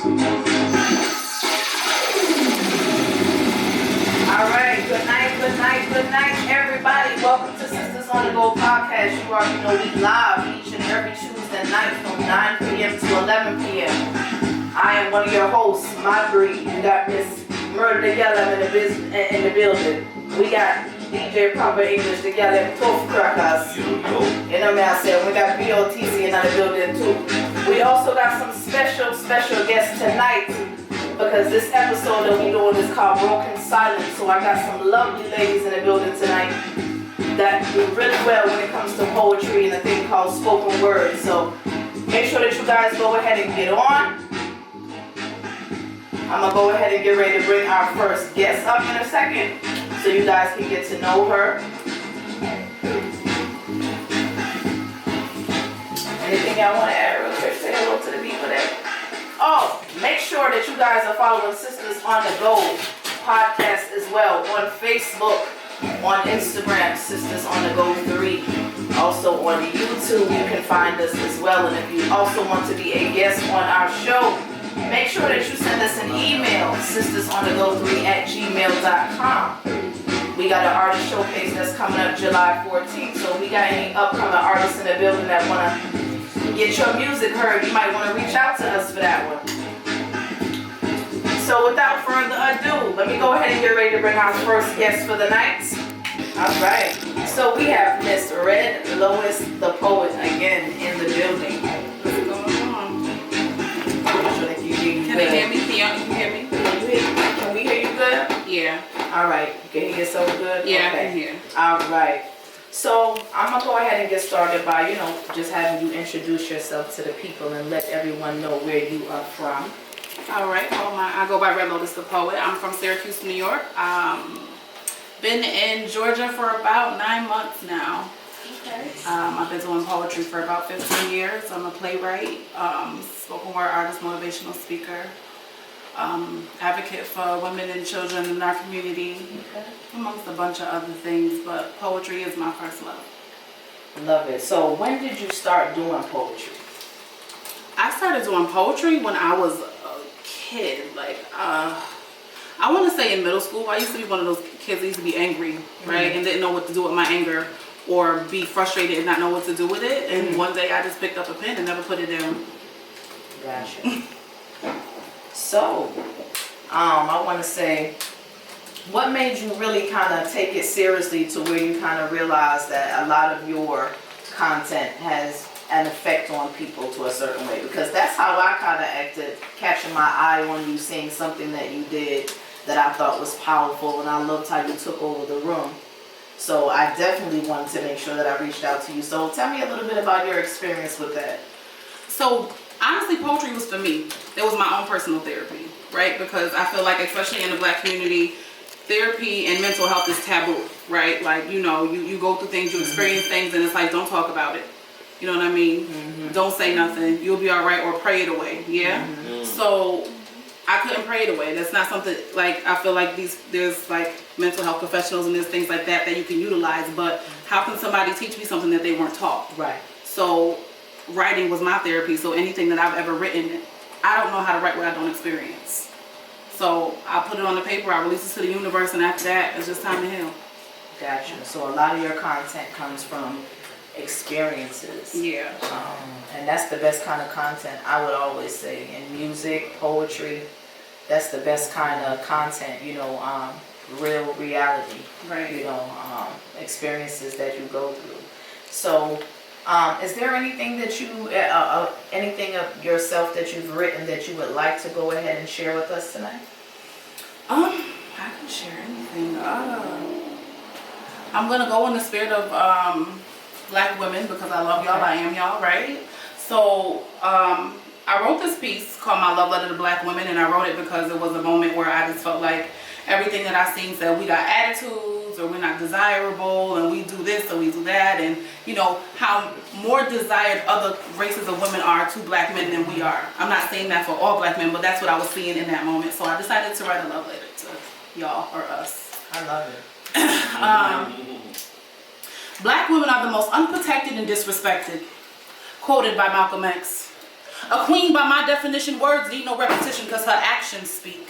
Good night, everybody. Welcome to Sistas on the Go podcast. You already know we live each and every Tuesday night from 9 p.m. to 11 p.m. I am one of your hosts, my breed. We got Miss Murder Together in the building. We got DJ Proper English together, Tofu Crackers. You know what I'm saying? We got BOTC in the building too. We also got some special guests tonight, because this episode that we're doing is called Broken Silence. So I got some lovely ladies in the building tonight that do really well when it comes to poetry and a thing called spoken word. So make sure that you guys go ahead and get on. I'm gonna go ahead and get ready to bring our first guest up in a second so you guys can get to know her. Anything y'all want to add real quick? Say hello to the people there. Oh, make sure that you guys are following Sistas on the Go podcast as well on Facebook, on Instagram, Sistas on the Go 3. Also on YouTube, you can find us as well. And if you also want to be a guest on our show, make sure that you send us an email, sistasonthego3@gmail.com. We got an artist showcase that's coming up July 14th. So if we got any upcoming artists in the building that want to get your music heard, you might want to reach out to us for that one. So without further ado, let me go ahead and get ready to bring our first guest for the night. Alright, so we have Miss Redlotusthepoet again in the building. What's going on? Can you hear me? Can you hear me? Can we hear you good? Yeah. Alright, you can hear yourself good? Yeah, okay. I can hear. Alright. So I'm going to go ahead and get started by, just having you introduce yourself to the people and let everyone know where you are from. All right. Well, I go by Redlotusthepoet. I'm from Syracuse, New York. Been in Georgia for about 9 months now. Okay. I've been doing poetry for about 15 years. I'm a playwright, spoken word artist, motivational speaker, advocate for women and children in our community, amongst a bunch of other things, but poetry is my first love. Love it. So when did you start doing poetry? I started doing poetry when I was a kid, I want to say in middle school. I used to be one of those kids that used to be angry, right, and didn't know what to do with my anger, or be frustrated and not know what to do with it, and one day I just picked up a pen and never put it down. Gotcha. So, I want to say, what made you really kind of take it seriously to where you kind of realize that a lot of your content has an effect on people to a certain way? Because that's how I kind of acted, catching my eye on you, seeing something that you did that I thought was powerful, and I loved how you took over the room. So I definitely wanted to make sure that I reached out to you. So tell me a little bit about your experience with that. So honestly, poetry was for me. It was my own personal therapy, right? Because I feel like, especially in the Black community, therapy and mental health is taboo, right? Like, you go through things, you experience things, and it's like, don't talk about it. You know what I mean? Don't say nothing. You'll be all right, or pray it away. Yeah? So I couldn't pray it away. That's not something, like, I feel like there's like mental health professionals and there's things like that you can utilize, but how can somebody teach me something that they weren't taught? Right. So writing was my therapy. So anything that I've ever written, I don't know how to write what I don't experience. So I put it on the paper, I release it to the universe, and after that, it's just time to heal. Gotcha. So a lot of your content comes from experiences. Yeah. And that's the best kind of content, I would always say. In music, poetry, that's the best kind of content, real reality. Right. Experiences that you go through. So is there anything that anything of yourself that you've written that you would like to go ahead and share with us tonight? I can share anything. I'm gonna go in the spirit of Black women, because I love y'all. I am y'all, right? So I wrote this piece called My Love Letter to Black Women, and I wrote it because it was a moment where I just felt like everything that I seen said we got attitudes, or we're not desirable, and we do this or we do that, and how more desired other races of women are to Black men than we are. I'm not saying that for all Black men, but that's what I was seeing in that moment. So I decided to write a love letter to y'all, or us. I love it. Black women are the most unprotected and disrespected. Quoted by Malcolm X. A queen, by my definition, words need no repetition because her actions speak.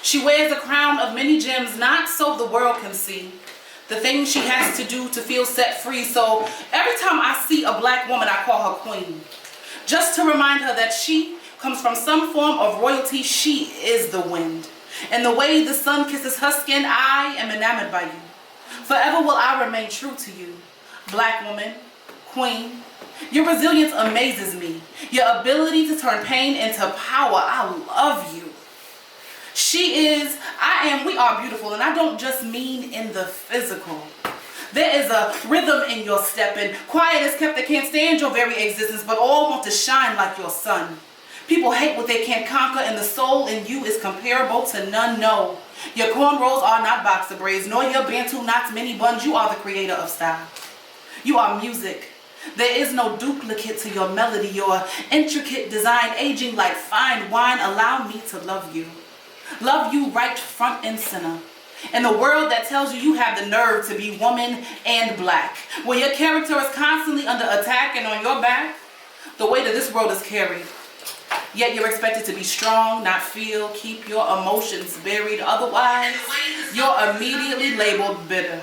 She wears a crown of many gems, not so the world can see the things she has to do to feel set free. So every time I see a black woman, I call her queen. Just to remind her that she comes from some form of royalty. She is the wind. And the way the sun kisses her skin, I am enamored by you. Forever will I remain true to you. Black woman, queen, your resilience amazes me. Your ability to turn pain into power, I love you. She is, I am, we are beautiful, and I don't just mean in the physical. There is a rhythm in your step, and quiet is kept that can't stand your very existence, but all want to shine like your sun. People hate what they can't conquer, and the soul in you is comparable to none. No, your cornrows are not boxer braids, nor your bantu knots mini buns. You are the creator of style. You are music. There is no duplicate to your melody, your intricate design, aging like fine wine. Allow me to love you. Love you right front and center. In the world that tells you you have the nerve to be woman and black, where your character is constantly under attack and on your back, the weight of this world is carried. Yet you're expected to be strong, not feel, keep your emotions buried. Otherwise, you're immediately labeled bitter.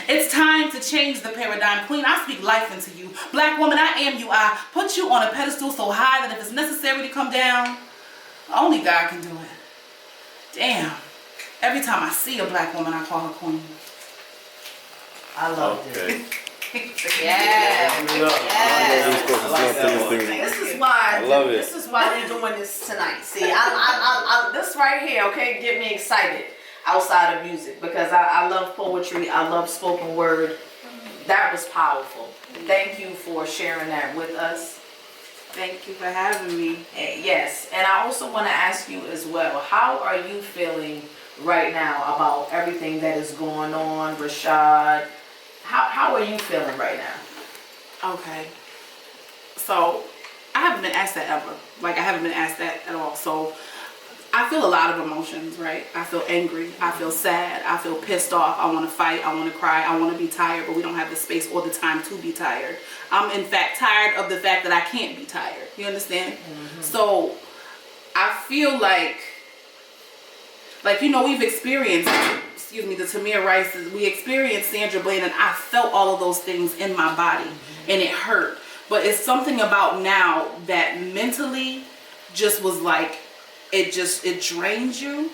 It's time to change the paradigm. Queen, I speak life into you. Black woman, I am you. I put you on a pedestal so high that if it's necessary to come down, only God can do it. Damn. Every time I see a black woman, I call her queen. I love it. Yeah. This is why we're doing this tonight. See, I this right here, okay, get me excited outside of music because I love poetry. I love spoken word. That was powerful. Thank you for sharing that with us. Thank you for having me. Yes, and I also want to ask you as well, how are you feeling right now about everything that is going on, Rashad? How are you feeling right now? Okay. So, I haven't been asked that ever. Like, I haven't been asked that at all. So, I feel a lot of emotions, right? I feel angry. I feel sad. I feel pissed off. I want to fight. I want to cry. I want to be tired, but we don't have the space or the time to be tired. I'm, in fact, tired of the fact that I can't be tired. You understand? Mm-hmm. So, I feel like, you know, we've experienced, the Tamir Rice's, we experienced Sandra Bland, and I felt all of those things in my body, and it hurt. But it's something about now that mentally just was like, it drains you,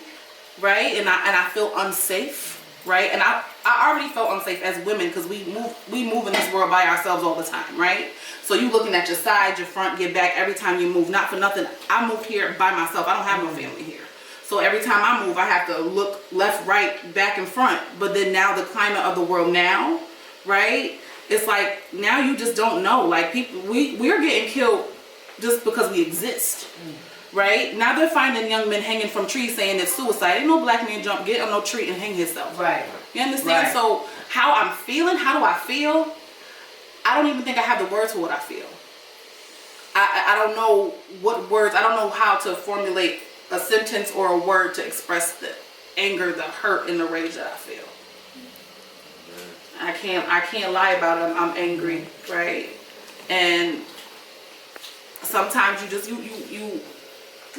right? And I feel unsafe, right? And I already felt unsafe as women because we move in this world by ourselves all the time, right? So you looking at your side, your front, your back every time you move. Not for nothing, I moved here by myself. I don't have no family here. So every time I move, I have to look left, right, back, and front. But then now the climate of the world now, right? It's like now you just don't know. Like people, we're getting killed just because we exist. Right? Now they're finding young men hanging from trees saying it's suicide. Ain't no black man get on no tree and hang himself. Right. You understand? Right. So how I'm feeling, how do I feel? I don't even think I have the words for what I feel. I don't know what words, I don't know how to formulate a sentence or a word to express the anger, the hurt, and the rage that I feel. I can't lie about it. I'm angry, right? And sometimes you just you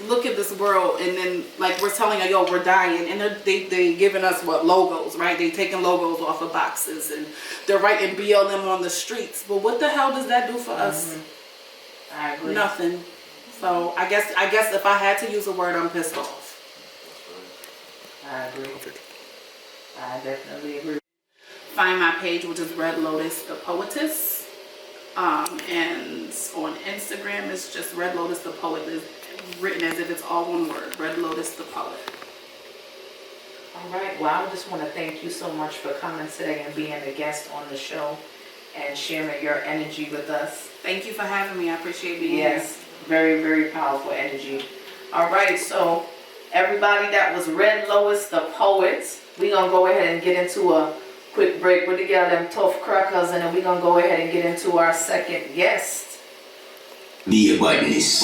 look at this world, and then like we're telling you, yo, we're dying, and they giving us what logos, right? They taking logos off of boxes, and they're writing BLM on the streets. But what the hell does that do for us? I agree. Nothing. So I guess if I had to use a word, I'm pissed off. I agree. I definitely agree. Find my page, which is Red Lotus the Poetess, and on Instagram it's just Red Lotus the Poet. It's written as if it's all one word, Red Lotus the Poet. All right. Well, I just want to thank you so much for coming today and being a guest on the show and sharing your energy with us. Thank you for having me. I appreciate being here. Yes, very, very powerful energy. All right, so everybody, that was Red Lotus the Poet. We're going to go ahead and get into a quick break. We're together, them tough crackers, and then we're going to go ahead and get into our second guest. Be a witness.